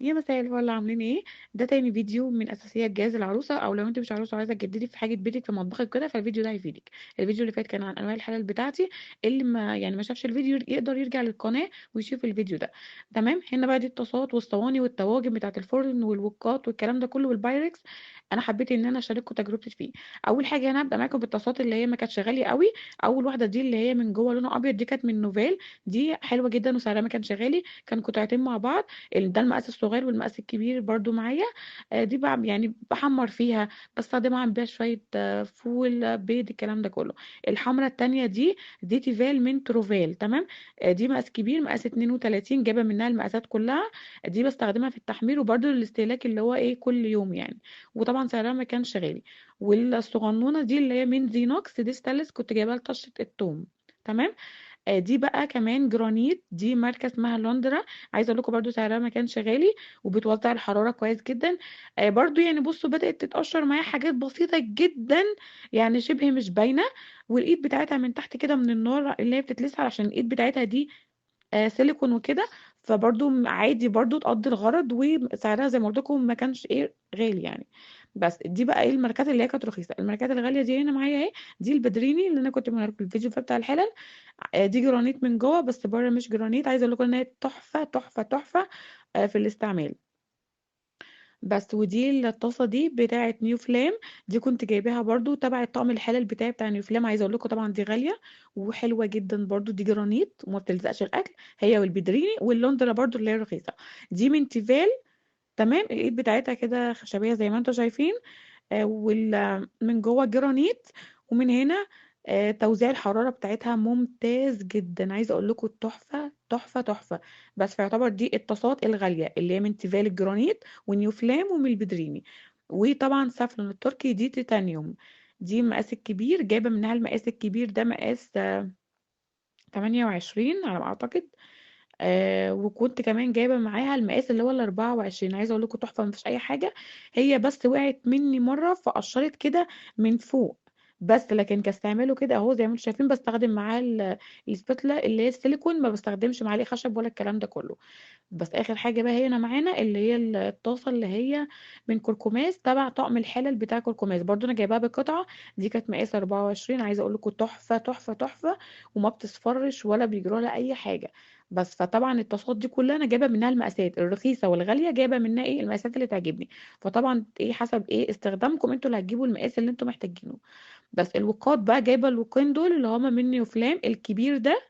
يا مساء الفل، عاملين ايه؟ ده تاني فيديو من اساسيات جهاز العروسه، او لو انت مش عروسه وعايزه تجددي في حاجه بيتك في مطبخك كده، فالفيديو ده هيفيدك. الفيديو اللي فات كان عن انواع الحلل بتاعتي. اللي ما شافش الفيديو يقدر يرجع للقناه ويشوف الفيديو ده. تمام. هنا بقى دي الطاسات والصواني والطواجن بتاعه الفرن والوكات والكلام ده كله والبايركس. انا حبيت ان انا اشارككم تجربتي فيه. اول حاجه انا هبدا معاكم بالطاسات اللي هي ما كانتش غاليه قوي. اول واحده دي اللي هي من جوه لونها ابيض، دي كانت من نوفيل. دي حلوه جدا وسعرها ما كانش غالي، كان قطعتين مع بعض. ده المقاس الصغير والمقاس الكبير برضو معايا. دي بقى يعني بحمر فيها، بستخدمها اعمل بيها شويه فول بيض الكلام ده كله. الحمرة التانية دي تيفال من تروفيل. تمام. دي مقاس كبير، مقاس 32، جايبه منها المقاسات كلها. دي بستخدمها في التحمير وبرضو الاستهلاك اللي هو ايه كل يوم يعني. وطبعا سعرها ما كانش غالي. والصغنونه دي اللي هي من زينوكس، دي ستانلس، كنت جايبها لطشه التوم. تمام. دي بقى كمان جرانيت، دي ماركة اسمها لوندرا. عايزة اقول لكم برضو سعرها ما كانش غالي، وبتوزع الحرارة كويس جدا. برضو يعني بصوا بدأت تتقشر معايا حاجات بسيطة جدا، يعني شبه مش باينة. والايد بتاعتها من تحت كده من النار اللي هي بتتلسع، عشان الايد بتاعتها دي سيليكون وكده. فبرضو عادي برضو تقضي الغرض، وسعرها زي ما قلت لكم ما كانش ايه غالي يعني. بس دي بقى ايه الماركات اللي هي كانت رخيصه. الماركات الغاليه دي هنا معايا اهي. دي البدريني اللي انا كنت بقول لكم الفيديو بتاع الحلل. دي جرانيت من جوه بس بره مش جرانيت. عايزه اقول لكم ان هي تحفه تحفه تحفه في الاستعمال. بس ودي الطاسه دي بتاعه نيو فلام. دي كنت جايباها برضو تبع الطقم الحلل بتاعي بتاع نيو فلام. عايزه اقول لكم طبعا دي غاليه وحلوه جدا برضو. دي جرانيت وما بتلزقش الاكل، هي والبدريني واللوندرا برضو اللي هي رخيصه. دي من تيفال. تمام. الايد بتاعتها كده خشبيه زي ما انتم شايفين. من جوه جرانيت. ومن هنا توزيع الحرارة بتاعتها ممتاز جدا. عايزة اقول لكم تحفة تحفة تحفة. بس فيعتبر دي الطاسات الغالية اللي هي من تيفال الجرانيت ونيو فلام ومن البدريني. وطبعا سافلون التركي دي تيتانيوم. دي المقاس الكبير، جايبة منها المقاس الكبير ده مقاس 28 على ما اعتقد. وكنت كمان جايبه معاها المقاس اللي هو ال 24. عايزه اقول لكم تحفه، مفيش اي حاجه. هي بس وقعت مني مره فقشرت كده من فوق. بس لكن كاستعماله كده اهو زي ما انتم شايفين، بستخدم معاه السباتلا اللي هي السيليكون، ما بستخدمش معاه خشب ولا الكلام ده كله. بس اخر حاجه بقى هنا معانا اللي هي الطاسه اللي هي من كركماس تبع طقم الحلل بتاع كركماس، برضو انا جايباها بقطعه. دي كانت مقاس 24. عايزه اقول لكم تحفه تحفه تحفه، وما بتصفرش ولا بيجرى لها اي حاجه. بس فطبعا الطاسات دي كلها انا جايبه منها المقاسات الرخيصه والغاليه، جايبه منها ايه المقاسات اللي تعجبني. فطبعا ايه حسب ايه استخدامكم انتوا اللي هتجيبوا المقاس اللي انتوا محتاجينه. بس الوقات بقى جايبه الوقين دول اللي هما من نيوفلام الكبير ده،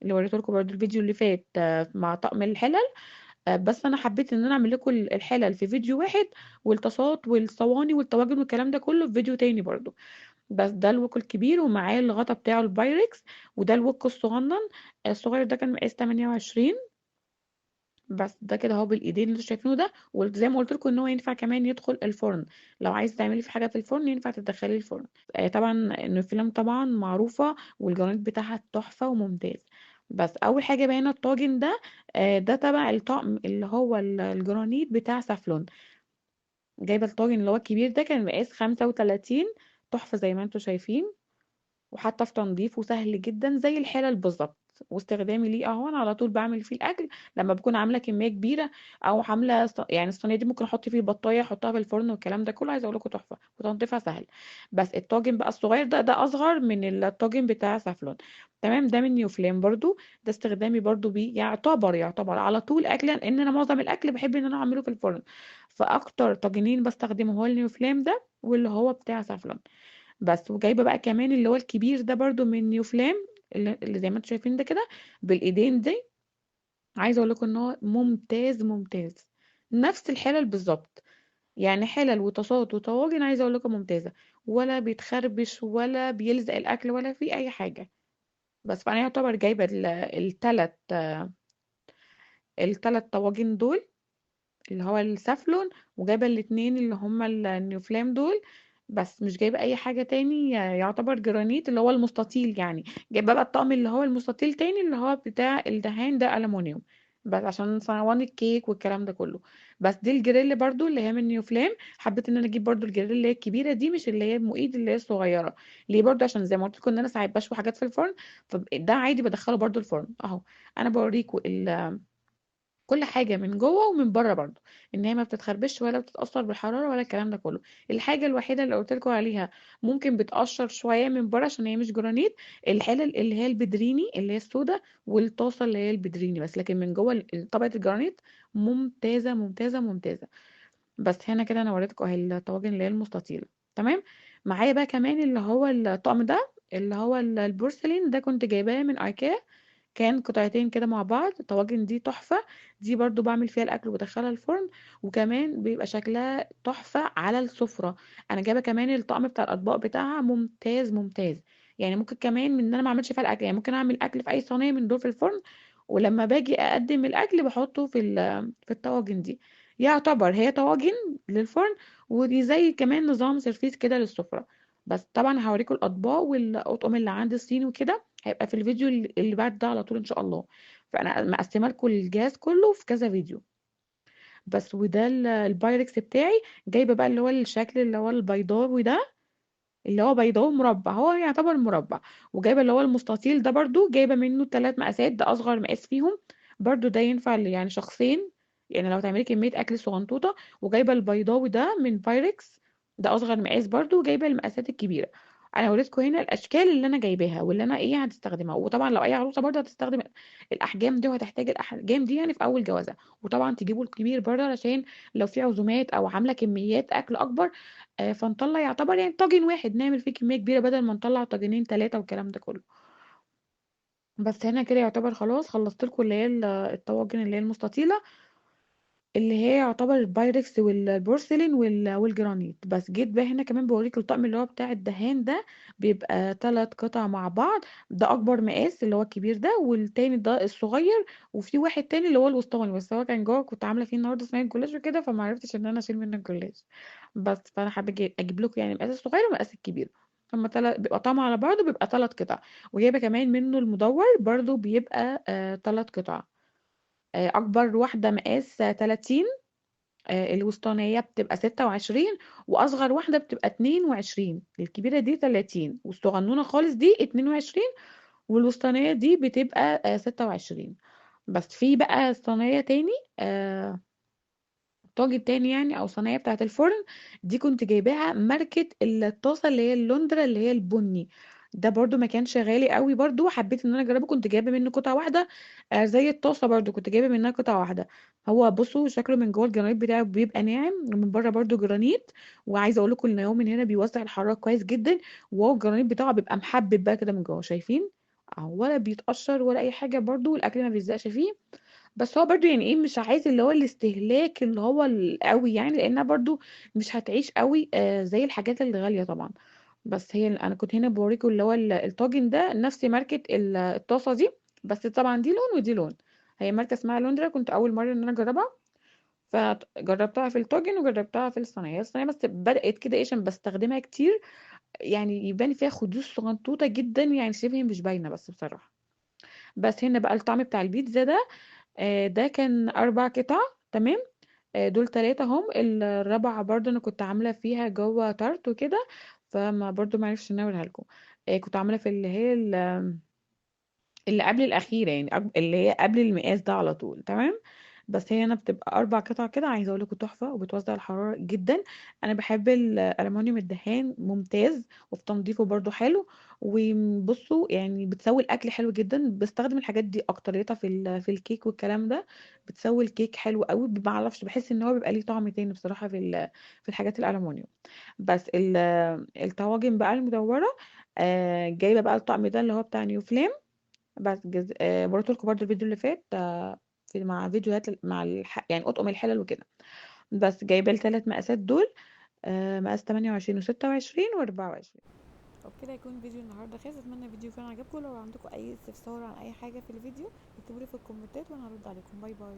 اللي وريته لكم برضو الفيديو اللي فات مع طقم الحلل. بس انا حبيت ان انا اعمل لكم الحلل في فيديو واحد، والطاسات والصواني والطواجن والكلام ده كله في فيديو تاني برضو. بس ده الوك الكبير ومعاه الغطا بتاعه البايركس. وده الوك الصغنن. الصغير ده كان مقاس 28. بس ده كده اهو بالايدين اللي انتوا شايفينه ده. وزي ما قلت لكم ان هو ينفع كمان يدخل الفرن. لو عايز تعملي في حاجه في الفرن ينفع تدخليه الفرن. طبعا ان الفيلم طبعا معروفه والجرانيت بتاعها تحفه وممتاز. بس اول حاجه بقى هنا الطاجن ده. ده تبع الطقم اللي هو الجرانيت بتاع سافلون. جايبه الطاجن اللي هو الكبير ده كان مقاس 35. تحفه زي ما انتوا شايفين. وحتى في تنظيفه سهل جدا زي الحلل بالظبط. واستخدامي ليه اهو انا على طول بعمل فيه الاكل لما بكون عامله كميه كبيره، او عامله يعني الصينيه دي ممكن احط فيه البطايه احطها في الفرن والكلام ده كله. عايزه اقول لكم تحفه وتنظيفها سهل. بس الطاجن بقى الصغير ده اصغر من الطاجن بتاع سافلون. تمام. ده من نيوفلام برضو. ده استخدامي برضو بيه يعتبر على طول اكل، لان انا معظم الاكل بحب ان انا اعمله في الفرن. فاكتر طاجنين بستخدمه هو النيوفلام ده واللي هو بتاع سافلون. بس وجايبه بقى كمان اللي هو الكبير ده برضو من نيو فلام، اللي زي ما انتم شايفين ده كده بالايدين دي. عايزه اقول لكم ان هو ممتاز ممتاز. نفس الحلل بالظبط. يعني حلل وطاسات وطواجن عايزه اقول لكم ممتازه. ولا بيتخربش ولا بيلزق الاكل ولا في اي حاجه. بس فانا يعتبر جايبه التلات طواجن دول اللي هو السافلون. وجايبه الاتنين اللي هما النيوفلام دول. بس مش جايبه اي حاجه تاني يعتبر جرانيت اللي هو المستطيل يعني. جايبه بقى الطقم اللي هو المستطيل تاني اللي هو بتاع الدهان ده ألمونيوم. بس عشان صواني الكيك والكلام ده كله. بس دي الجريل برضو اللي هي من نيوفلام. حبيت ان انا اجيب برضو الجريل اللي هي الكبيره دي مش اللي هي المؤيد اللي هي الصغيره. ليه برضو عشان زي ما قلت لكم ان انا ساعات بشوي حاجات في الفرن. فده عادي بدخله برضو الفرن اهو. انا بوريكم كل حاجة من جوه ومن بره برضو، ان هي ما بتتخربش ولا بتتأثر بالحرارة ولا الكلام ده كله. الحاجة الوحيدة اللي قلت لكم عليها ممكن بتقشر شوية من بره عشان هي مش جرانيت، الحالة اللي هي البدريني اللي هي السوداء، والطاسة اللي هي البدريني بس، لكن من جوه طبقة الجرانيت ممتازة ممتازة ممتازة. بس هنا كده انا وريتكم اهي الطواجن اللي هي المستطيلة. تمام. معايا بقى كمان اللي هو الطقم ده اللي هو البورسلين ده، كنت جايباه من ايكيا، كان قطعتين كده مع بعض. الطواجن دي تحفة، دي برضو بعمل فيها الأكل وبدخلها الفرن، وكمان بيبقى شكلها تحفة على السفرة. أنا جايبة كمان الطقم بتاع الأطباق بتاعها ممتاز ممتاز. يعني ممكن كمان من إن أنا ما أعملش فيها الأكل، يعني ممكن أعمل أكل في أي صينية من دول في الفرن، ولما باجي أقدم الأكل بحطه في الطواجن دي. يعتبر هي طواجن للفرن، ودي زي كمان نظام سيرفيس كده للسفرة. بس طبعا هوريكم الأطباق والأطقم اللي عند الصين وكده، هيبقى في الفيديو اللي بعد ده على طول ان شاء الله. فانا مقسمه لكم الجهاز كله في كذا فيديو. بس وده البايركس بتاعي، جايبه بقى اللي هو الشكل اللي هو البيضاوي ده، اللي هو بيضاوي مربع، هو يعتبر مربع. وجايبه اللي هو المستطيل ده برضو، جايبه منه 3 مقاسات، ده اصغر مقاس فيهم. برضو ده ينفع يعني شخصين، يعني لو تعملي كميه اكل صغنطوطه. وجايبه البيضاوي ده من بايركس، ده اصغر مقاس برضو. وجايبه المقاسات الكبيره. انا وريتكم هنا الاشكال اللي انا جايباها واللي انا هتستخدمها. وطبعا لو اي عروسه برضو هتستخدم الاحجام دي، وهتحتاج الاحجام دي يعني في اول جوازها. وطبعا تجيبوا الكبير برضه علشان لو في عزومات او عامله كميات اكل اكبر، فنطلع يعتبر يعني طاجن واحد نعمل فيه كمية كبيرة، بدل ما نطلع طاجنين ثلاثة والكلام ده كله. بس هنا كده يعتبر خلاص خلصت لكم اللي هي الطواجن اللي هي المستطيلة، اللي هي يعتبر البايركس والبورسلين والجرانيت. بس جيت بقى هنا كمان بوريك الطقم اللي هو بتاع الدهان ده، بيبقى 3 قطع مع بعض. ده اكبر مقاس اللي هو الكبير ده، والتاني ده الصغير. وفي واحد تاني اللي هو الوسطاني، بس هو كان جوه كنت عامله فيه النهارده صينيه جلاش وكده، فما عرفتش ان انا اشيل منه الجلاش. بس فانا حابه اجيب لكم يعني المقاس الصغير والمقاس الكبير. هما بيبقى طعم على بعضه، بيبقى 3 قطع. وجايبه كمان منه المدور برضو، بيبقى 3 قطع. اكبر واحده مقاس 30، الوسطانية بتبقى 26، وأصغر واحدة بتبقى 22. الكبيرة دي 30، والصغنونة خالص دي 22، والوسطانية دي بتبقى 26. بس في بقى صينية تاني، آه، طاجن تاني يعني او صينيه بتاعه الفرن، دي كنت جايباها ماركه الطاسه اللي هي اللوندرا اللي هي البني. ده برضو ما كانش غالي قوي، برضو حبيت ان انا اجربه، كنت جايبه منه قطعه واحده. زي الطاسه برضو كنت جايبه منها قطعه واحده. هو بصوا شكله من جوه الجرانيت بتاعه بيبقى ناعم، ومن بره برضو جرانيت. وعايزه اقول لكم ان هو من هنا بيوزع الحراره كويس جدا. وهو الجرانيت بتاعه بيبقى محبب بقى كده من جوه، شايفين؟ ولا بيتقشر ولا اي حاجه، برضو الاكل ما بيلزقش فيه. بس هو برضو يعني ايه، مش عايز اللي هو الاستهلاك اللي هو القوي يعني، لانها برضو مش هتعيش قوي زي الحاجات اللي غالية طبعا. بس هي انا كنت هنا بوريكم اللي هو الطاجن ده نفس ماركة الطاسة دي. بس طبعا دي لون ودي لون. هي ماركة اسمها لوندرا، كنت اول مرة ان انا اجربها. فجربتها في الطاجن وجربتها في الصينية. الصينية بس بدأت كده ايه عشان بستخدمها كتير، يعني يبان فيها خدوش صغنطوطة جدا، يعني شبه مش باينة بس بصراحة. بس هنا بقى الطعم بتاع البيتزا ده، ده كان 4 قطع. تمام. دول 3 هم. الرابعة برضو أنا كنت عاملة فيها جوه تارت وكده، فما برضو معرفش أناولها لكم. كنت عاملة في اللي هي اللي قبل الأخيرة، يعني اللي هي قبل المقاس ده على طول. تمام. بس هي أنا بتبقى 4 قطع كده، عايزة أقول لكم تحفة وبتوزع الحرارة جدا. أنا بحب الألمونيوم الدهان ممتاز، وفي تنظيفه برضو حلو. وبصوا يعني بتسوي الأكل حلو جدا. بستخدم الحاجات دي أكتريتها في الكيك والكلام ده. بتسوي الكيك حلو قوي، ما اعرفش بحس ان هو بيبقى ليه طعم تاني بصراحة في الحاجات الألمونيوم. بس الطواجن بقى المدورة، جايبة بقى الطقم ده اللي هو بتاع نيو فليم. بس وريت لكم برضو الفيديو اللي فات، مع فيديوهات مع يعني اطقم الحلل وكده. بس جايبه ال3 مقاسات دول، مقاس 28 و26 و24. وبكده يكون فيديو النهارده خلص. اتمنى الفيديو يكون عجبكم. لو عندكم اي استفسار عن اي حاجه في الفيديو اكتبوا لي في الكومنتات وانا هرد عليكم. باي باي.